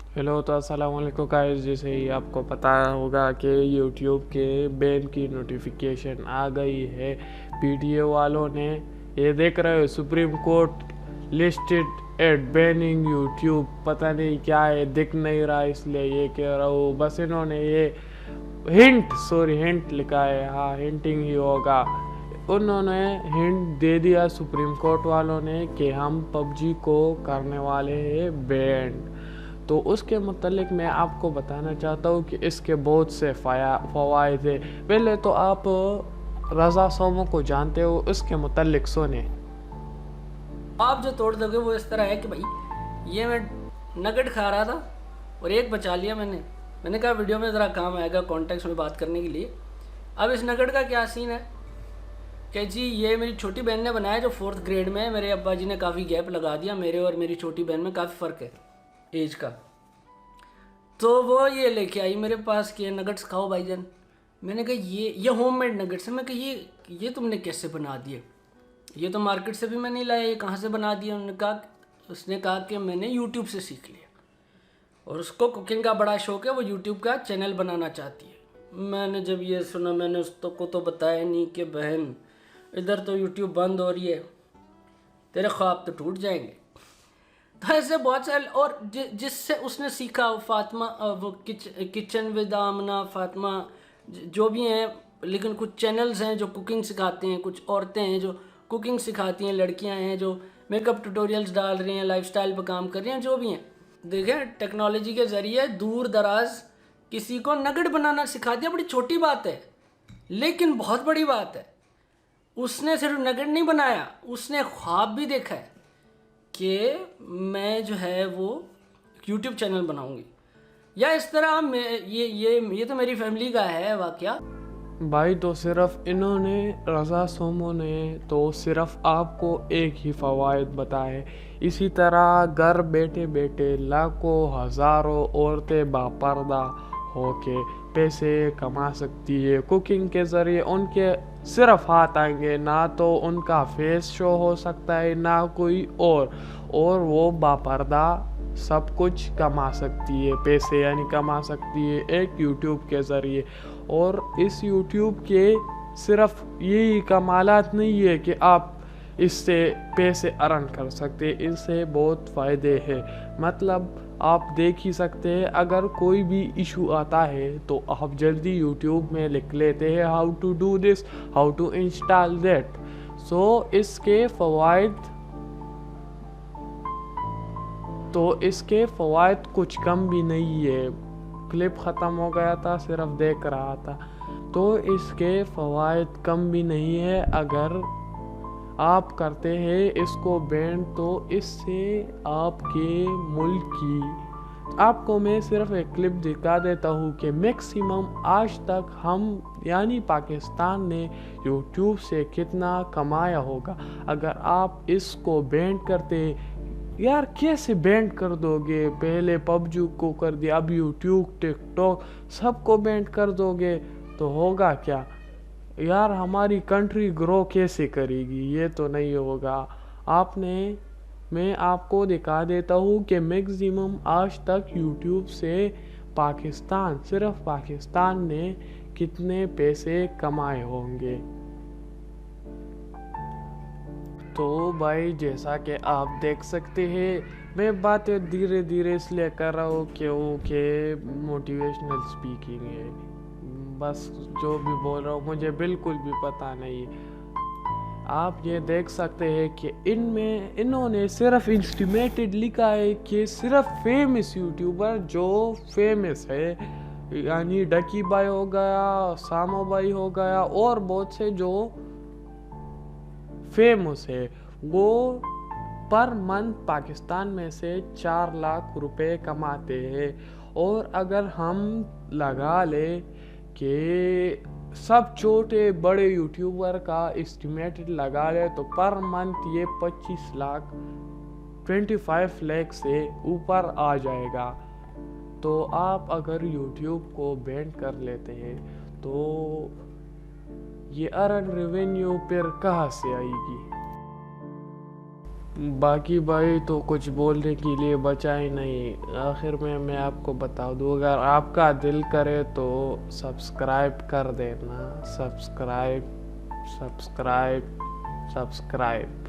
Hello, तो अस्सलाम वालेकुम गाइस। जैसे ही आपको पता होगा कि यूट्यूब के बैन की नोटिफिकेशन आ गई है। पीटीए वालों ने, ये देख रहे हो, supreme court listed at banning YouTube, पता नहीं क्या है, दिख नहीं रहा इसलिए ये कह रहा हूँ। बस इन्होंने ये हिंट लिखा है, हाँ हिंटिंग ही होगा। उन्होंने हिंट दे दिया सुप्रीम कोर्ट वालों ने कि हम पबजी को करने वाले हैं बैंड। तो उसके मतलब मैं आपको बताना चाहता हूँ कि इसके बहुत से फ़वाइद हैं। पहले तो आप रज़ा सोमो को जानते हो, उसके मतलब सुने। आप जो तोड़ दोगे वो इस तरह है कि भाई ये मैं नगेट खा रहा था और एक बचा लिया मैंने कहा वीडियो में ज़रा काम आएगा कॉन्टेक्स्ट में बात करने के लिए। अब इस नगेट का क्या सीन है कि जी ये मेरी छोटी बहन ने बनाया जो 4th ग्रेड में है। मेरे अब्बा जी ने काफ़ी गैप लगा दिया, मेरे और मेरी छोटी बहन में काफ़ी फ़र्क है एज का। तो वो ये लेके आई मेरे पास कि नगेट्स खाओ भाईजान। मैंने कहा ये होममेड नगेट्स है। मैं कहा ये तुमने कैसे बना दिए? ये तो मार्केट से भी मैं नहीं लाया, ये कहाँ से बना दिया? उसने कहा कि मैंने यूट्यूब से सीख लिया और उसको कुकिंग का बड़ा शौक है, वो यूट्यूब का चैनल बनाना चाहती है। मैंने जब ये सुना मैंने उसको तो बताया नहीं कि बहन इधर तो यूट्यूब बंद हो रही है, तेरे ख्वाब तो टूट जाएंगे। तो ऐसे बहुत सारे और जिससे उसने सीखा फातिमा, वो किचन विद आमना, फातिमा जो भी हैं, लेकिन कुछ चैनल्स हैं जो कुकिंग सिखाते हैं, कुछ औरतें हैं जो कुकिंग सिखाती हैं, लड़कियां हैं जो मेकअप ट्यूटोरियल्स डाल रही हैं, लाइफस्टाइल पर काम कर रही हैं, जो भी हैं। देखें टेक्नोलॉजी के ज़रिए दूर दराज किसी को नगेट बनाना सिखा दिया, बड़ी छोटी बात है लेकिन बहुत बड़ी बात है। उसने सिर्फ नगेट नहीं बनाया, उसने ख्वाब भी देखा है कि मैं जो है वो यूट्यूब चैनल बनाऊंगी या इस तरह ये तो मेरी फैमिली का है वाकया। भाई तो सिर्फ इन्होंने, रज़ा सोमो ने तो सिर्फ आपको एक ही फ़वाइद बताए। इसी तरह घर बैठे बैठे लाखों हज़ारों औरतें बापर्दा होके पैसे कमा सकती है कुकिंग के ज़रिए। उनके सिर्फ हाथ आएंगे, ना तो उनका फेस शो हो सकता है ना कोई और वो बापर्दा सब कुछ कमा सकती है, पैसे यानी कमा सकती है एक यूट्यूब के ज़रिए। और इस यूट्यूब के सिर्फ यही कमालात नहीं है कि आप इससे पैसे अर्न कर सकते, इससे बहुत फ़ायदे हैं। मतलब आप देख ही सकते हैं, अगर कोई भी इशू आता है तो आप जल्दी यूट्यूब में लिख लेते हैं how to do this, how to install that. So इसके फ़वाइद कुछ कम भी नहीं है। क्लिप ख़त्म हो गया था, सिर्फ देख रहा था। तो इसके फ़वाइद कम भी नहीं है। अगर आप करते हैं इसको बैंड तो इससे आपके मुल्क की, आपको मैं सिर्फ एक क्लिप दिखा देता हूँ कि मैक्सिमम आज तक हम यानी पाकिस्तान ने यूट्यूब से कितना कमाया होगा। अगर आप इसको बैंड करते, यार कैसे बैंड कर दोगे? पहले पबजी को कर दिया, अब यूट्यूब टिकटॉक सबको बैंड कर दोगे तो होगा क्या? यार हमारी कंट्री ग्रो कैसे करेगी? ये तो नहीं होगा। मैं आपको दिखा देता हूँ कि मैक्सिमम आज तक यूट्यूब से पाकिस्तान, सिर्फ पाकिस्तान ने कितने पैसे कमाए होंगे। तो भाई जैसा कि आप देख सकते हैं, मैं बातें धीरे धीरे इसलिए कर रहा हूँ क्योंकि मोटिवेशनल स्पीकिंग है। बस जो भी बोल रहा हूँ मुझे बिल्कुल भी पता नहीं। आप ये देख सकते हैं कि इन्होंने सिर्फ इंस्टीमेटेड लिखा है कि सिर्फ फेमस यूट्यूबर जो फेमस है, यानी डकी भाई हो गया, सामो भाई हो गया और बहुत से जो फेमस है, वो पर मंथ पाकिस्तान में से 4 लाख रुपए कमाते हैं। और अगर हम लगा ले कि सब छोटे बड़े यूट्यूबर का एस्टिमेटेड लगा ले तो पर मंथ ये 25 लाख 25 लाख से ऊपर आ जाएगा। तो आप अगर यूट्यूब को बैंड कर लेते हैं तो ये अर्न रेवेन्यू फिर कहाँ से आएगी? باقی بھائی تو کچھ بولنے کے لیے بچا ہی نہیں. آخر میں آپ کو بتا دوں, اگر آپ کا دل کرے تو سبسکرائب کر دینا. سبسکرائب.